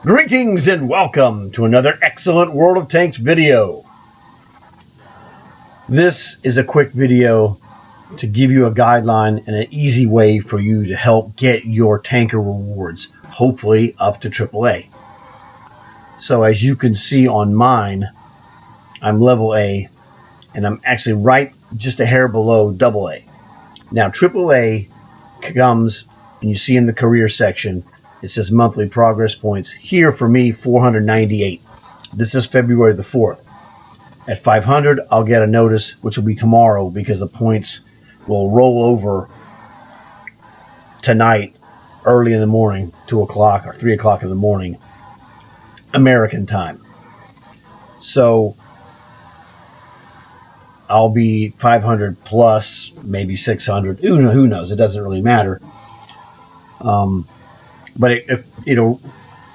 Greetings and welcome to another excellent World of Tanks video. This is a quick video to give you a guideline and an easy way for you to help get your tanker rewards, hopefully up to AAA. So as you can see on mine, I'm level A and I'm actually right just a hair below AA. Now AAA comes, and you see in the career section, it says monthly progress points. Here for me, 498. This is February the 4th. At 500, I'll get a notice, which will be tomorrow because the points will roll over tonight, early in the morning, 2 o'clock or 3 o'clock in the morning, American time. So I'll be 500 plus, maybe 600. Who knows? It doesn't really matter. But it'll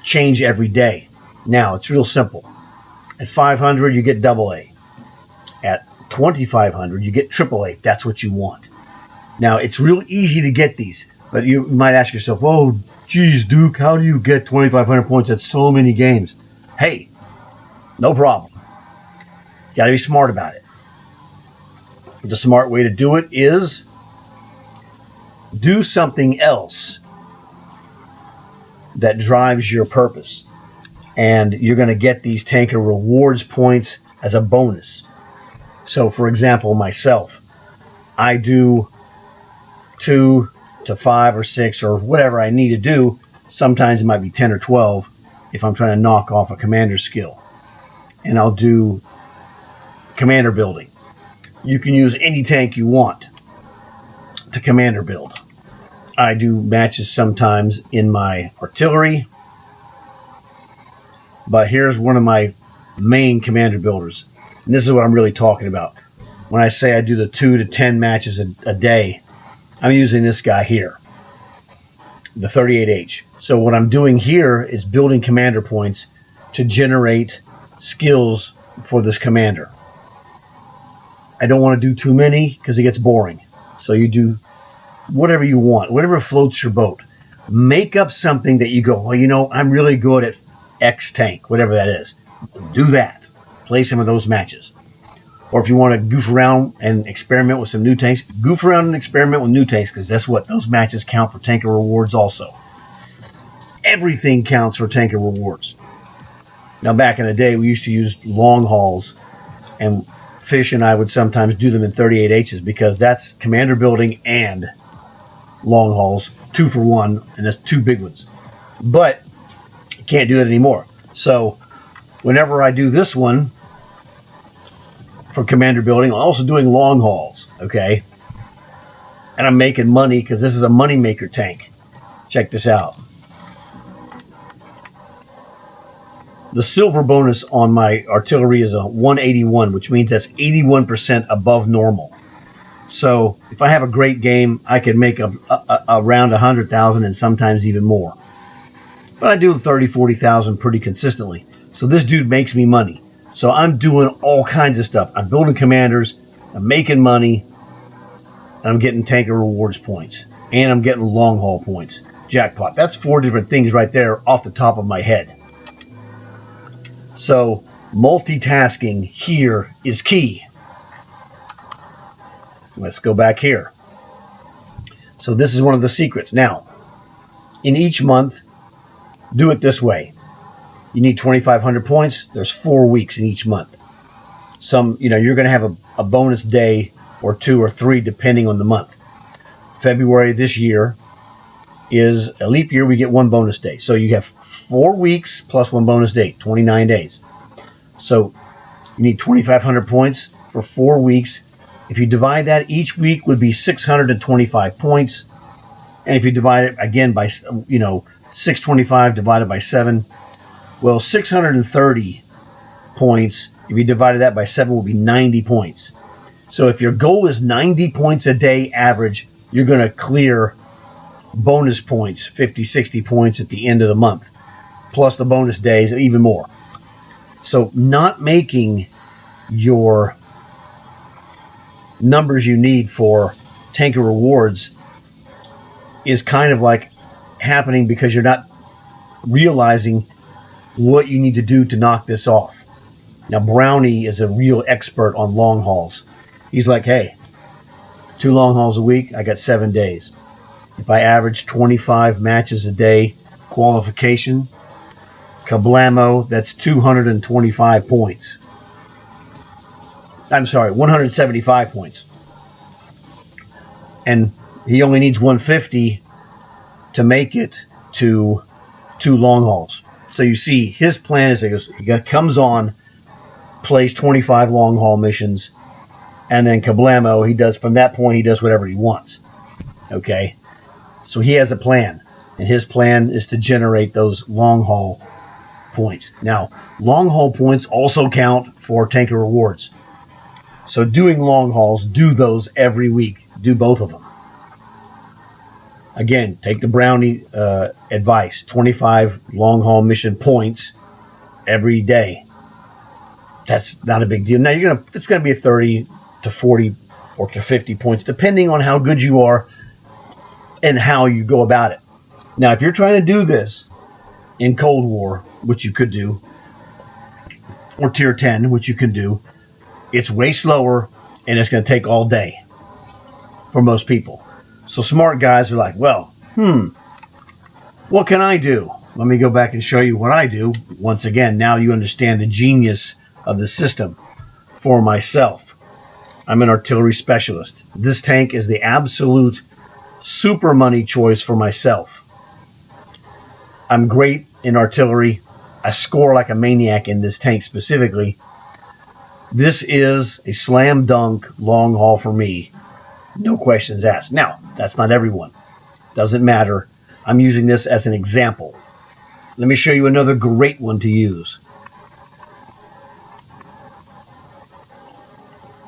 change every day. Now, it's real simple. At 500, you get AA. At 2,500, you get AAA. That's what you want. Now, it's real easy to get these, but you might ask yourself, oh, geez, Duke, how do you get 2,500 points at so many games? Hey, no problem. You got to be smart about it. The smart way to do it is do something else that drives your purpose, and you're going to get these tanker rewards points as a bonus. So for example, myself, I do 2 to 5 or 6 or whatever I need to do. Sometimes it might be 10 or 12 if I'm trying to knock off a commander skill, and I'll do commander building. You can use any tank you want to commander build. I do matches sometimes in my artillery, but here's one of my main commander builders. And this is what I'm really talking about. When I say I do the 2 to 10 matches a day, I'm using this guy here, the 38H. So what I'm doing here is building commander points to generate skills for this commander. I don't want to do too many because it gets boring. So you do whatever you want, whatever floats your boat. Make up something that you go, well, you know, I'm really good at X tank, whatever that is. Do that. Play some of those matches. Or if you want to goof around and experiment with some new tanks, goof around and experiment with new tanks, because guess what? Those matches count for tanker rewards also. Everything counts for tanker rewards. Now, back in the day, we used to use long hauls, and Fish and I would sometimes do them in 38Hs because that's commander building and long hauls, 2 for 1, and that's 2 big ones. But you can't do it anymore. So whenever I do this one for commander building, I'm also doing long hauls, okay? And I'm making money because this is a money maker tank. Check this out. The silver bonus on my artillery is a 181, which means that's 81% above normal. So if I have a great game, I can make around 100,000 and sometimes even more. But I do 30, 40,000 pretty consistently. So this dude makes me money. So I'm doing all kinds of stuff. I'm building commanders, I'm making money, and I'm getting tanker rewards points. And I'm getting long haul points. Jackpot. That's 4 different things right there off the top of my head. So multitasking here is key. Let's go back here. So this is one of the secrets. Now, in each month, do it this way. You need 2,500 points. There's 4 weeks in each month. You're going to have a bonus day or 2 or 3 depending on the month. February this year is a leap year. We get 1 bonus day. So you have 4 weeks plus 1 bonus day, 29 days. So you need 2,500 points for 4 weeks. If you divide that, each week would be 625 points. And if you divide it again by, 625 divided by 7, well, 630 points, if you divided that by 7, will be 90 points. So if your goal is 90 points a day average, you're going to clear bonus points, 50, 60 points at the end of the month, plus the bonus days, even more. So not making your numbers you need for tanker rewards is kind of like happening because you're not realizing what you need to do to knock this off. Now, Brownie is a real expert on long hauls. He's like, hey, 2 long hauls a week, I got 7 days. If I average 25 matches a day qualification, kablamo, that's 225 points. I'm sorry, 175 points. And he only needs 150 to make it to 2 long hauls. So you see, his plan is he comes on, plays 25 long haul missions, and then kablamo, he does, from that point, he does whatever he wants. Okay? So he has a plan, and his plan is to generate those long haul points. Now, long haul points also count for tanker rewards. So doing long hauls, do those every week. Do both of them. Again, take the Brownie advice. 25 long haul mission points every day. That's not a big deal. Now it's gonna be a 30 to 40 or to 50 points, depending on how good you are and how you go about it. Now, if you're trying to do this in Cold War, which you could do, or Tier 10, which you can do, it's way slower and it's going to take all day for most people. So smart guys are like, well, what can I do? Let me go back and show you what I do. Once again, now you understand the genius of the system. For myself, I'm an artillery specialist. This tank is the absolute super money choice for myself. I'm great in artillery. I score like a maniac in this tank specifically. This is a slam dunk long haul for me. No questions asked. Now, that's not everyone. Doesn't matter. I'm using this as an example. Let me show you another great one to use.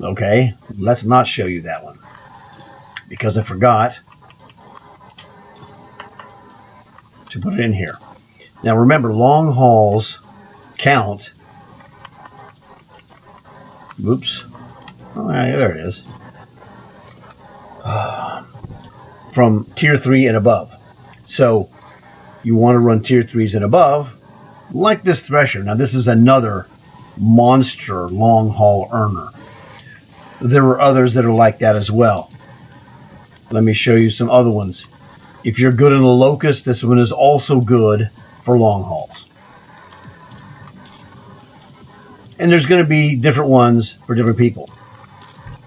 Okay, let's not show you that one because I forgot to put it in here. Now remember, long hauls count. Oops. Oh, yeah, there it is. From Tier 3 and above. So you want to run Tier 3s and above, like this Thresher. Now this is another monster long haul earner. There are others that are like that as well. Let me show you some other ones. If you're good in the Locust, this one is also good for long hauls. And there's going to be different ones for different people.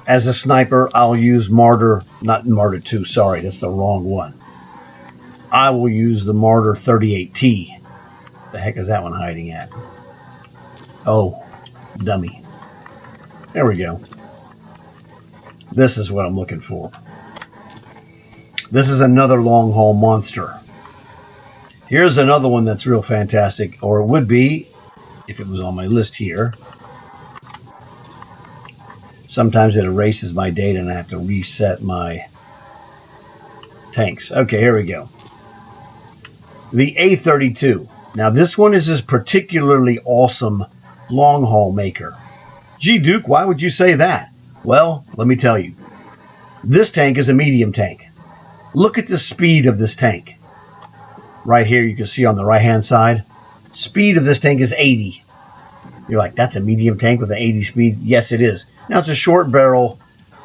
As a sniper, I'll use Martyr, not Martyr 2, sorry, that's the wrong one. I will use the Martyr 38T. The heck is that one hiding at? Oh, dummy. There we go. This is what I'm looking for. This is another long haul monster. Here's another one that's real fantastic, or it would be if it was on my list here. Sometimes it erases my data and I have to reset my tanks. Okay, here we go. The A32. Now this one is a particularly awesome long haul maker. Gee, Duke, why would you say that? Well, let me tell you. This tank is a medium tank. Look at the speed of this tank. Right here you can see on the right hand side. Speed of this tank is 80. You're like, that's a medium tank with an 80 speed? Yes, it is. Now it's a short barrel,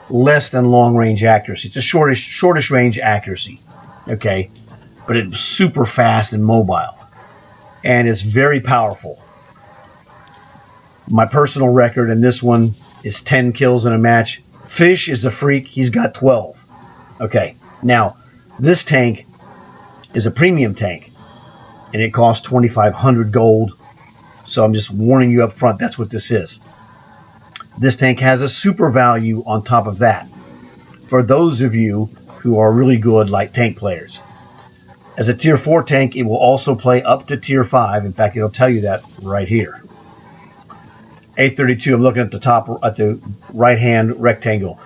less than long range accuracy. It's a shortish range accuracy. Okay, but it's super fast and mobile. And it's very powerful. My personal record in this one is 10 kills in a match. Fish is a freak. He's got 12. Okay, now this tank is a premium tank. And it costs 2,500 gold. So I'm just warning you up front, that's what this is. This tank has a super value on top of that. For those of you who are really good like tank players. As a Tier 4 tank, it will also play up to Tier 5. In fact, it'll tell you that right here. A32, I'm looking at the top, at the right-hand rectangle.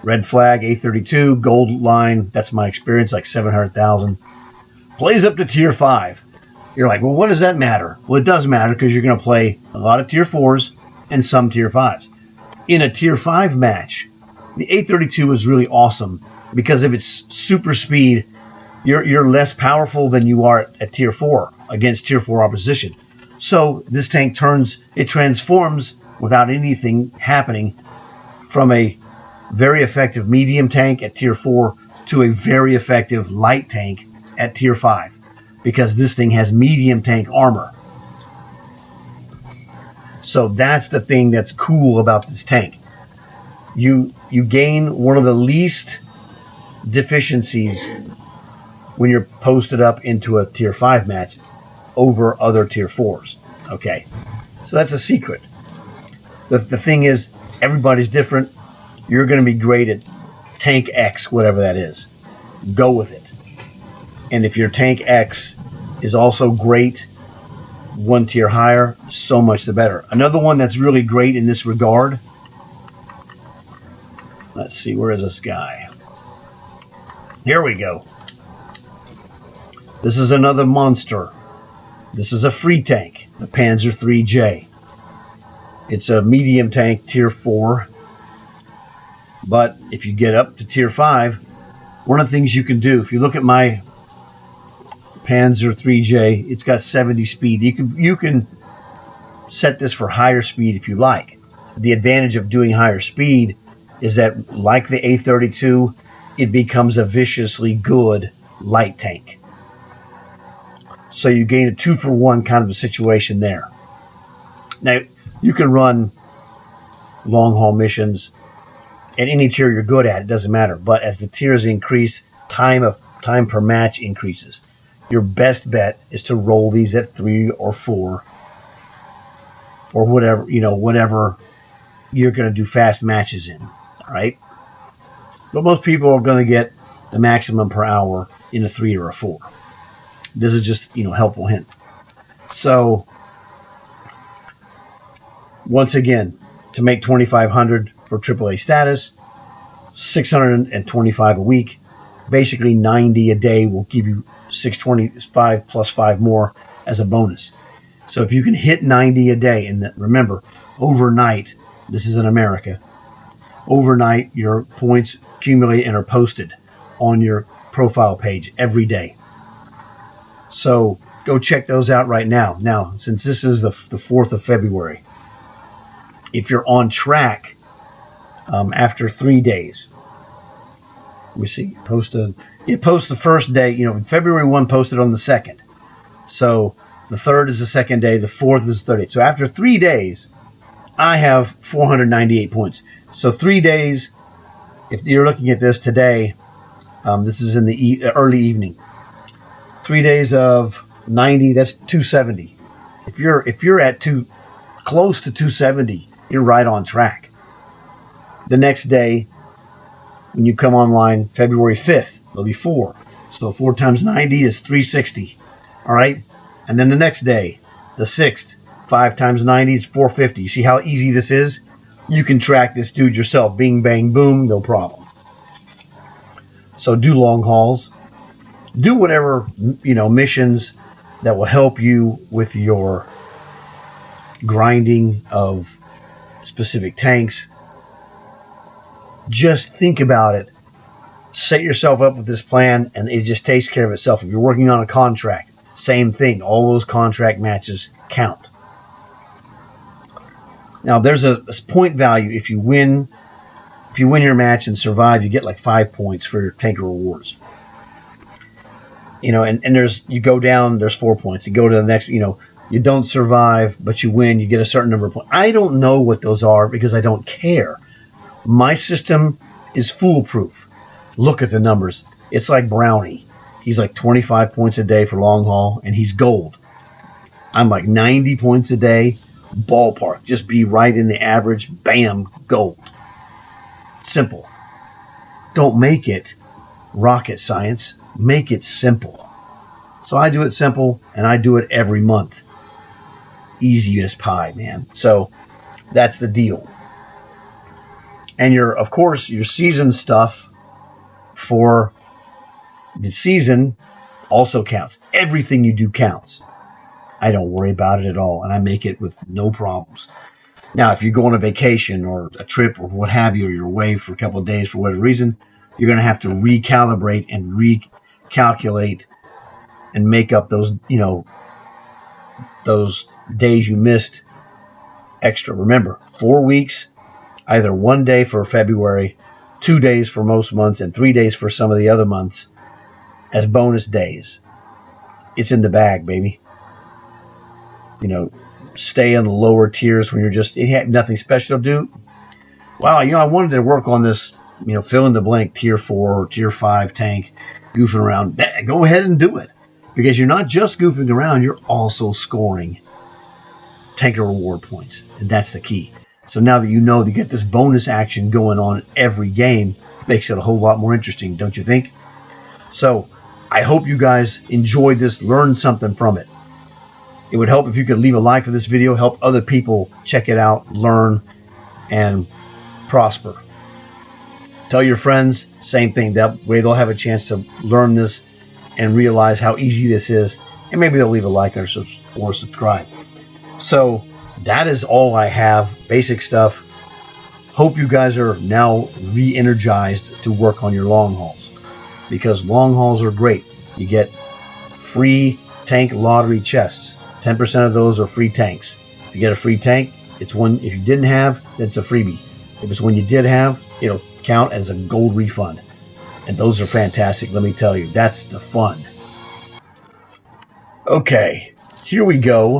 Red flag, A32, gold line, that's my experience, like 700,000. Plays up to Tier 5. You're like, well, what does that matter? Well, it does matter because you're going to play a lot of Tier 4s and some Tier 5s. In a Tier 5 match, the A32 is really awesome because of its super speed. You're less powerful than you are at Tier 4 against Tier 4 opposition. So this tank transforms without anything happening from a very effective medium tank at tier 4 to a very effective light tank at tier 5 because this thing has medium tank armor. So that's the thing that's cool about this tank. You gain one of the least deficiencies when you're posted up into a tier 5 match over other tier 4s. Okay, so that's a secret. The thing is, everybody's different. You're going to be great at tank X, whatever that is. Go with it. And if your tank X is also great, one tier higher, so much the better. Another one that's really great in this regard. Let's see, where is this guy? Here we go. This is another monster. This is a free tank, the Panzer 3J. It's a medium tank, tier 4. But if you get up to tier 5, one of the things you can do, if you look at my Panzer 3J, it's got 70 speed. You can set this for higher speed if you like. The advantage of doing higher speed is that, like the A32, it becomes a viciously good light tank. So you gain a 2-for-1 kind of a situation there. Now, you can run long-haul missions at any tier you're good at. It doesn't matter. But as the tiers increase, time per match increases. Your best bet is to roll these at 3 or 4 or whatever you're going to do fast matches in. All right? But most people are going to get the maximum per hour in a 3 or a 4. This is just, helpful hint. So, once again, to make 2,500 for AAA status, 625 a week, basically 90 a day will give you 625 plus 5 more as a bonus. So if you can hit 90 a day, and remember, overnight, this is in America, overnight your points accumulate and are posted on your profile page every day. So go check those out right now. Now, since this is the 4th of February, if you're on track after 3 days, we see it posts the first day. February 1 posted on the 2nd. So the 3rd is the 2nd day. The 4th is the 30th. So after 3 days, I have 498 points. So 3 days, if you're looking at this today, this is in the early evening. 3 days of 90, that's 270. If you're at close to 270, you're right on track. The next day, when you come online, February 5th, there'll be 4. So 4 times 90 is 360. All right? And then the next day, the 6th, 5 times 90 is 450. You see how easy this is? You can track this dude yourself. Bing, bang, boom, no problem. So do long hauls. Do whatever, missions that will help you with your grinding of specific tanks. Just think about it. Set yourself up with this plan, and it just takes care of itself. If you're working on a contract, same thing. All those contract matches count. Now, there's a point value. If you win your match and survive, you get like 5 points for your tanker rewards. And you go down, there's 4 points. You go to the next, you don't survive, but you win, you get a certain number of points. I don't know what those are because I don't care. My system is foolproof. Look at the numbers. It's like Brownie. He's like 25 points a day for long haul, and he's gold. I'm like 90 points a day, ballpark. Just be right in the average, bam, gold. Simple. Don't make it rocket science. Make it simple. So I do it simple, and I do it every month. Easy as pie, man. So that's the deal. And your season stuff for the season also counts. Everything you do counts. I don't worry about it at all, and I make it with no problems. Now, if you go on a vacation or a trip or what have you, or you're away for a couple of days for whatever reason, you're going to have to recalibrate and recalculate and make up those days you missed extra. Remember, 4 weeks, either 1 day for February, 2 days for most months, and 3 days for some of the other months as bonus days. It's in the bag, baby. Stay in the lower tiers when you have nothing special to do. Wow, I wanted to work on this, fill in the blank tier 4 or tier 5 tank, goofing around. Go ahead and do it. Because you're not just goofing around, you're also scoring tanker reward points. And that's the key. So now that you know to get this bonus action going on every game, makes it a whole lot more interesting, don't you think? So I hope you guys enjoyed this, learned something from it. It would help if you could leave a like for this video, help other people check it out, learn, and prosper. Tell your friends, same thing. That way they'll have a chance to learn this and realize how easy this is, and maybe they'll leave a like or subscribe. So that is all I have, basic stuff. Hope you guys are now re-energized to work on your long hauls, because long hauls are great. You get free tank lottery chests. 10% of those are free tanks. If you get a free tank, it's one. If you didn't have, then it's a freebie. If it's one you did have, it'll count as a gold refund. And those are fantastic, let me tell you. That's the fun. Okay, here we go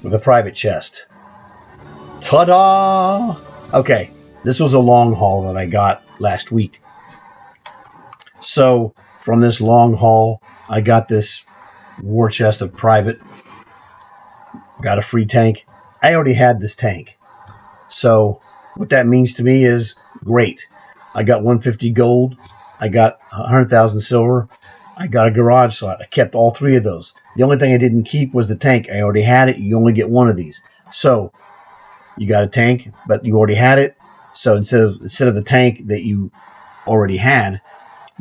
with a private chest. Ta-da! Okay, this was a long haul that I got last week. So from this long haul, I got this war chest of private. Got a free tank. I already had this tank. So what that means to me is great. I got 150 gold. I got 100,000 silver. I got a garage slot. I kept all 3 of those. The only thing I didn't keep was the tank. I already had it. You only get 1 of these. So you got a tank, but you already had it. So instead of the tank that you already had,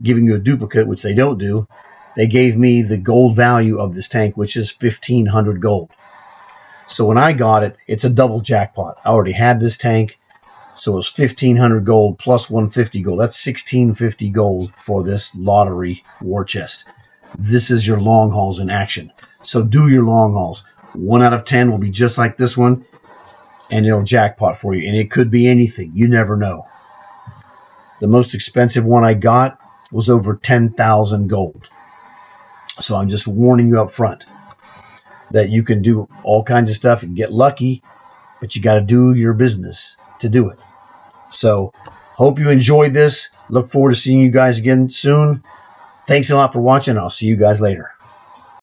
giving you a duplicate, which they don't do, they gave me the gold value of this tank, which is 1,500 gold. So when I got it, it's a double jackpot. I already had this tank, so it was 1,500 gold plus 150 gold. That's 1,650 gold for this lottery war chest. This is your long hauls in action. So do your long hauls. 1 out of 10 will be just like this one, and it'll jackpot for you. And it could be anything. You never know. The most expensive one I got was over 10,000 gold. So I'm just warning you up front that you can do all kinds of stuff and get lucky, but you got to do your business to do it. So hope you enjoyed this. Look forward to seeing you guys again soon. Thanks a lot for watching. I'll see you guys later.